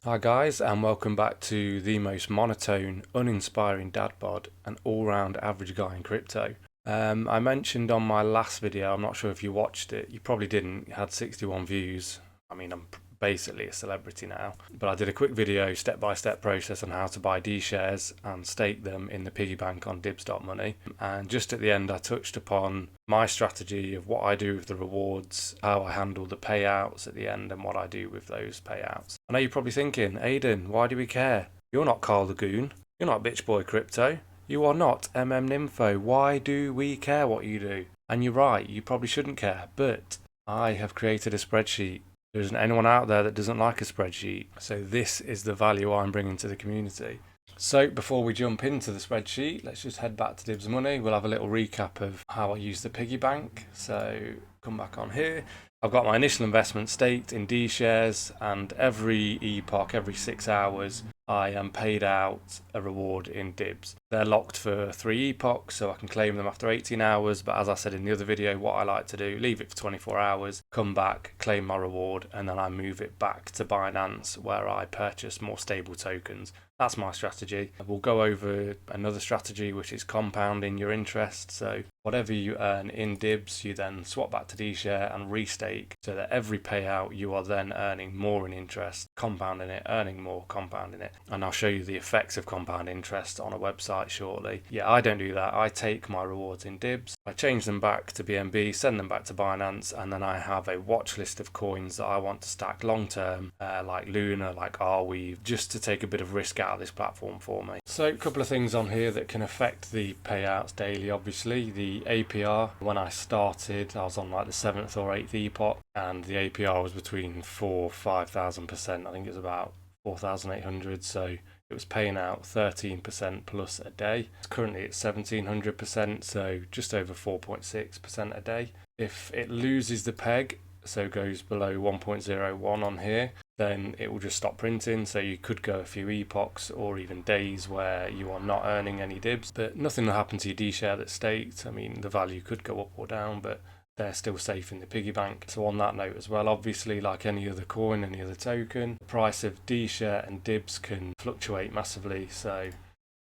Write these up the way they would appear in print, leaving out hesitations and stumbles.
Hi guys, and welcome back to the most monotone, uninspiring dad bod and all-round average guy in crypto. I mentioned on my last video, I'm not sure if you watched it, you probably didn't, it had 61 views. I mean, I'm basically a celebrity now, but I did a quick video, step-by-step process on how to buy D shares and stake them in the piggy bank on Dibs.Money. And just at the end, I touched upon my strategy of what I do with the rewards, how I handle the payouts at the end, and what I do with those payouts. I know you're probably thinking, Aiden, why do we care? You're not Carl the Goon. You're not Bitch Boy Crypto. You are not Nympho. Why do we care what you do? And you're right, you probably shouldn't care, but I have created a spreadsheet. There isn't anyone out there that doesn't like a spreadsheet. So this is the value I'm bringing to the community. So before we jump into the spreadsheet, let's just head back to Dibs.Money. We'll have a little recap of how I use the piggy bank. So come back on here. I've got my initial investment staked in D shares, and every epoch, every 6 hours, I am paid out a reward in Dibs. They're locked for 3 epochs, so I can claim them after 18 hours. But as I said in the other video, what I like to do, leave it for 24 hours, come back, claim my reward, and then I move it back to Binance where I purchase more stable tokens. That's my strategy. We'll go over another strategy, which is compounding your interest. So whatever you earn in Dibs, you then swap back to D share and restake, so that every payout you are then earning more in interest, compounding it, earning more, compounding it. And I'll show you the effects of compound interest on a website shortly. Yeah, I don't do that. I take my rewards in Dibs, I change them back to BNB, send them back to Binance, and then I have a watch list of coins that I want to stack long term, like Luna, like Arweave, just to take a bit of risk out of this platform for me. So a couple of things on here that can affect the payouts daily. Obviously the APR, when I started I was on like the 7th or 8th epoch, and the APR was between 4,000-5,000%. I think it was about 4,800, so it was paying out 13% plus a day. It's currently at 1,700%, so just over 4.6% a day. If it loses the peg, so goes below 1.01 on here, then it will just stop printing. So you could go a few epochs or even days where you are not earning any Dibs, but nothing will happen to your D share that's staked. I mean, the value could go up or down, but they're still safe in the piggy bank. So on that note as well, obviously like any other coin, any other token, the price of D share and Dibs can fluctuate massively. So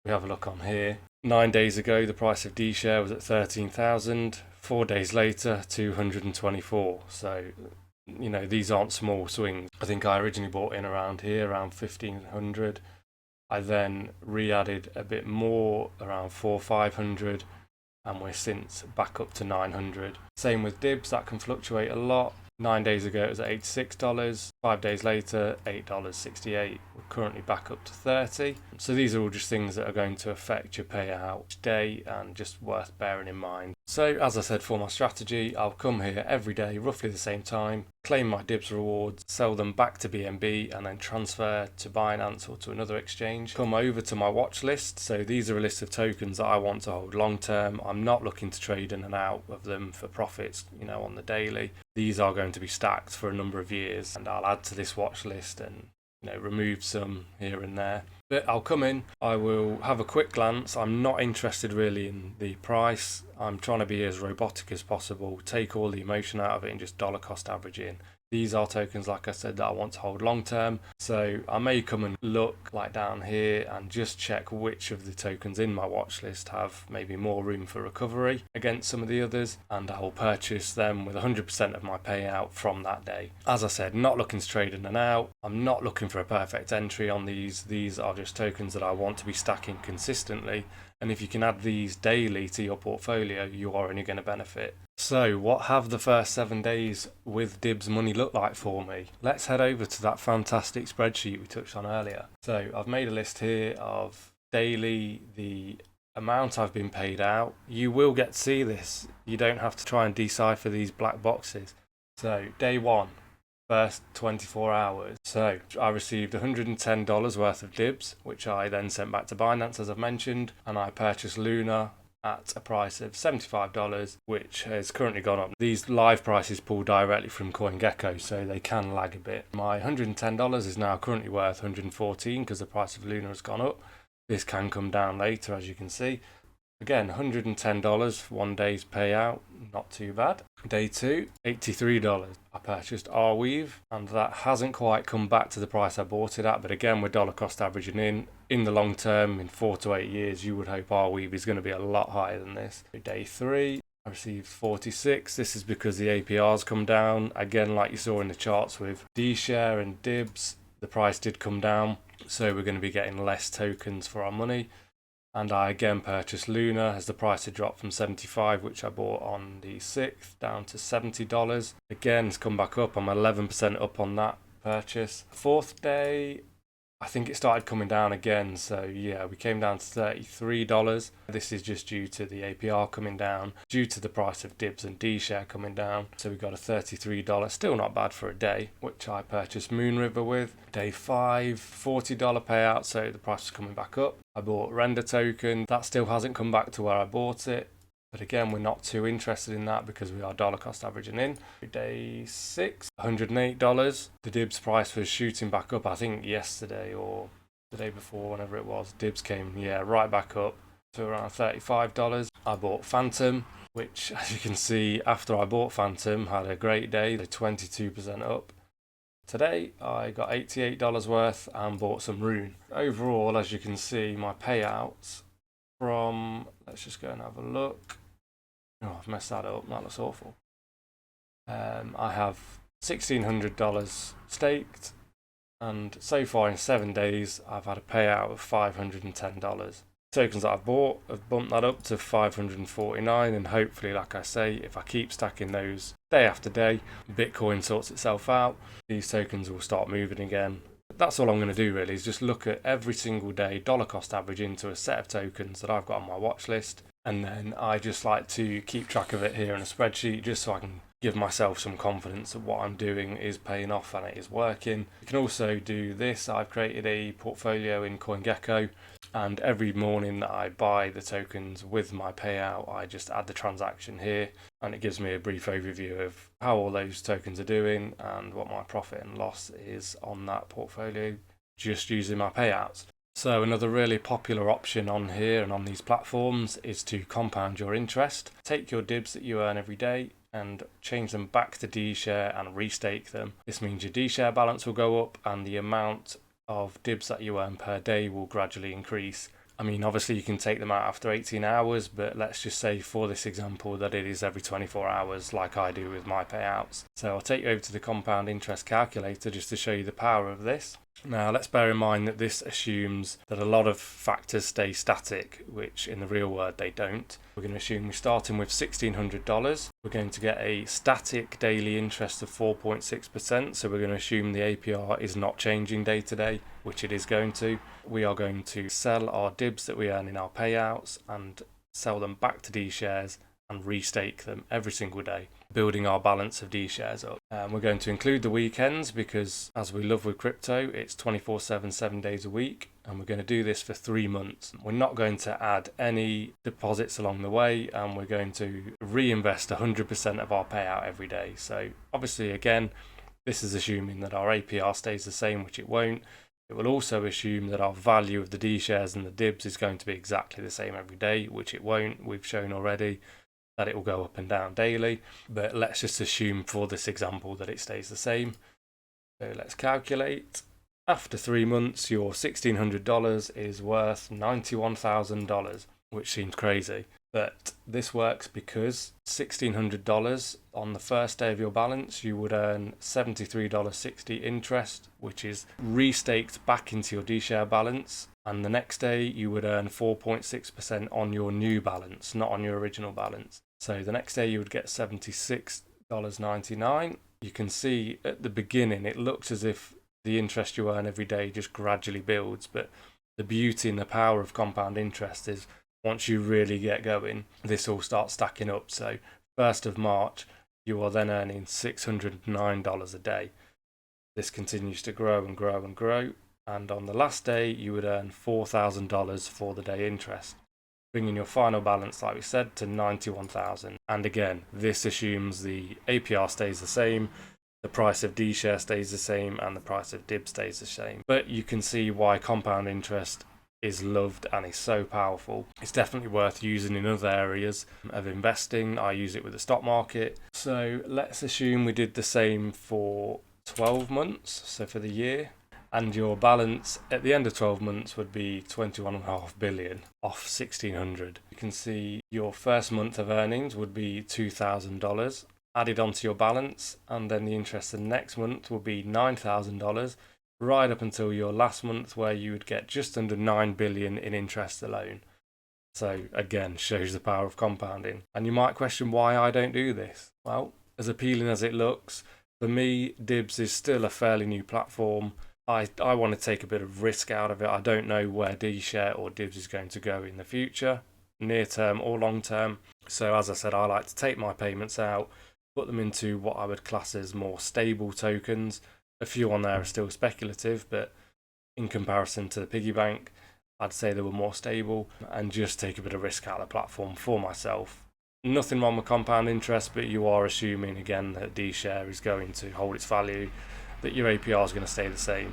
we have a look on here. 9 days ago, the price of D share was at 13,000. 4 days later, 224. So, you know, these aren't small swings. I think I originally bought in around here, around 1,500. I then re-added a bit more, around 400-500, and we're since back up to 900. Same with Dibs, that can fluctuate a lot. 9 days ago it was at $86, 5 days later $8.68. We're currently back up to 30. So these are all just things that are going to affect your payout each day and just worth bearing in mind. So as I said, for my strategy, I'll come here every day roughly the same time, claim my Dibs rewards, sell them back to BNB, and then transfer to Binance or to another exchange. Come over to my watch list. So these are a list of tokens that I want to hold long term. I'm not looking to trade in and out of them for profits, you know, on the daily. These are going to be stacked for a number of years, and I'll add to this watch list and, you know, remove some here and there. But I'll come in, I will have a quick glance. I'm not interested really in the price. I'm trying to be as robotic as possible, take all the emotion out of it and just dollar cost average in. These are tokens, like I said, that I want to hold long term. So I may come and look like down here and just check which of the tokens in my watch list have maybe more room for recovery against some of the others, and I will purchase them with 100% of my payout from that day. As I said, not looking to trade in and out. I'm not looking for a perfect entry on these. These are just tokens that I want to be stacking consistently. And if you can add these daily to your portfolio, you are only going to benefit. So what have the first 7 days with Dibs.Money look like for me? Let's head over to that fantastic spreadsheet we touched on earlier. So I've made a list here of daily, the amount I've been paid out. You will get to see this. You don't have to try and decipher these black boxes. So day one, first 24 hours. So I received $110 worth of Dibs, which I then sent back to Binance, as I've mentioned, and I purchased Luna at a price of $75, which has currently gone up. These live prices pull directly from CoinGecko, so they can lag a bit. My $110 is now currently worth $114 because the price of Luna has gone up. This can come down later, as you can see. Again, $110 for 1 day's payout, not too bad. Day 2, $83. I purchased Arweave, and that hasn't quite come back to the price I bought it at, but again, we're dollar cost averaging in the long term, in 4 to 8 years, you would hope Arweave is going to be a lot higher than this. Day 3, I received 46. This is because the APR's come down. Again, like you saw in the charts with D-Share and Dibs, the price did come down, so we're going to be getting less tokens for our money. And I again purchased Luna as the price had dropped from 75, which I bought on the 6th, down to $70. Again, it's come back up. I'm 11% up on that purchase. 4th day, I think it started coming down again. So yeah, we came down to $33. This is just due to the APR coming down, due to the price of Dibs and D-Share coming down. So we got a $33, still not bad for a day, which I purchased Moon River with. Day 5, $40 payout, so the price is coming back up. I bought Render token. That still hasn't come back to where I bought it. But again, we're not too interested in that because we are dollar cost averaging in. Day 6, $108. The Dibs price was shooting back up, I think yesterday or the day before, whenever it was. Dibs came, right back up to around $35. I bought Phantom, which, as you can see, after I bought Phantom, had a great day, 22% up. Today, I got $88 worth and bought some Rune. Overall, as you can see, my payouts from, let's just go and have a look. Oh, I've messed that up. That looks awful. I have $1,600 staked, and so far in 7 days, I've had a payout of $510. Tokens that I bought have bumped that up to 549, and hopefully, like I say, if I keep stacking those day after day, Bitcoin sorts itself out, these tokens will start moving again. That's all I'm going to do really, is just look at every single day dollar cost average into a set of tokens that I've got on my watch list, and then I just like to keep track of it here in a spreadsheet just so I can give myself some confidence that what I'm doing is paying off and it is working. You can also do this. I've created a portfolio in CoinGecko, and every morning that I buy the tokens with my payout, I just add the transaction here, and it gives me a brief overview of how all those tokens are doing and what my profit and loss is on that portfolio, just using my payouts. So another really popular option on here and on these platforms is to compound your interest. Take your dibs that you earn every day and change them back to D-Share and restake them. This means your D-Share balance will go up and the amount of dibs that you earn per day will gradually increase. I mean, obviously you can take them out after 18 hours, but let's just say for this example that it is every 24 hours like I do with my payouts. So I'll take you over to the compound interest calculator just to show you the power of this. Now let's bear in mind that this assumes that a lot of factors stay static, which in the real world they don't. We're going to assume we're starting with $1,600. We're going to get a static daily interest of 4.6%. So we're going to assume the APR is not changing day to day, which it is going to. We are going to sell our dibs that we earn in our payouts and sell them back to D-Shares and restake them every single day, building our balance of D-Shares up. We're going to include the weekends because, as we love with crypto, it's 24/7, 7 days a week, and we're going to do this for 3 months. We're not going to add any deposits along the way, and we're going to reinvest 100% of our payout every day. So obviously, again, this is assuming that our APR stays the same, which it won't. It will also assume that our value of the D-Shares and the dibs is going to be exactly the same every day, which it won't. We've shown already that it will go up and down daily, but let's just assume for this example that it stays the same. So let's calculate. After 3 months, your $1,600 is worth $91,000, which seems crazy. But this works because $1,600 on the first day of your balance, you would earn $73.60 interest, which is restaked back into your D-Share balance. And the next day, you would earn 4.6% on your new balance, not on your original balance. So the next day, you would get $76.99. You can see at the beginning, it looks as if the interest you earn every day just gradually builds. But the beauty and the power of compound interest is once you really get going, this all starts stacking up. So 1st of March, you are then earning $609 a day. This continues to grow and grow and grow. And on the last day, you would earn $4,000 for the day interest, bringing your final balance, like we said, to $91,000. And again, this assumes the APR stays the same, the price of D-Share stays the same, and the price of DIB stays the same. But you can see why compound interest is loved and is so powerful. It's definitely worth using in other areas of investing. I use it with the stock market. So let's assume we did the same for 12 months, so for the year, and your balance at the end of 12 months would be 21.5 billion off 1600. You can see your first month of earnings would be $2,000 added onto your balance, and then the interest the next month will be $9,000, right up until your last month, where you would get just under 9 billion in interest alone. So again, shows the power of compounding. And you might question why I don't do this. Well, as appealing as it looks, for me, Dibs is still a fairly new platform. I want to take a bit of risk out of it. I don't know where D-Share or Dibs is going to go in the future, near term or long term. So as I said, I like to take my payments out, put them into what I would class as more stable tokens. A few on there are still speculative, but in comparison to the piggy bank, I'd say they were more stable, and just take a bit of risk out of the platform for myself. Nothing wrong with compound interest, but you are assuming again that D-Share is going to hold its value, that your APR is going to stay the same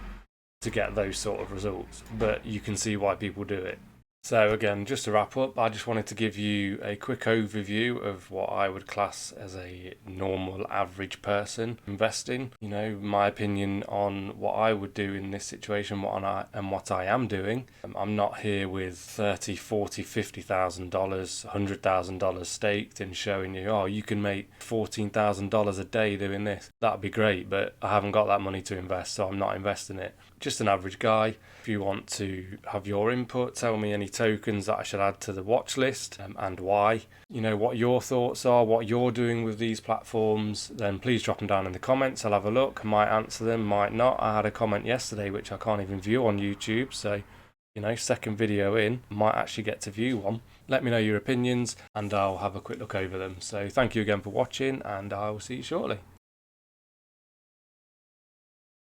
to get those sort of results. But you can see why people do it. So again, just to wrap up, I just wanted to give you a quick overview of what I would class as a normal average person investing. You know, my opinion on what I would do in this situation, what I am doing. I'm not here with $30,000, $40,000, $50,000, $100,000 staked and showing you, oh, you can make $14,000 a day doing this. That'd be great, but I haven't got that money to invest, so I'm not investing it. Just an average guy. If you want to have your input, tell me any tokens that I should add to the watch list and why. You know, what your thoughts are, what you're doing with these platforms, then please drop them down in the comments. I'll have a look. I might answer them, might not. I had a comment yesterday which I can't even view on YouTube, so you know, second video in, might actually get to view one. Let me know your opinions and I'll have a quick look over them. So thank you again for watching, and I will see you shortly.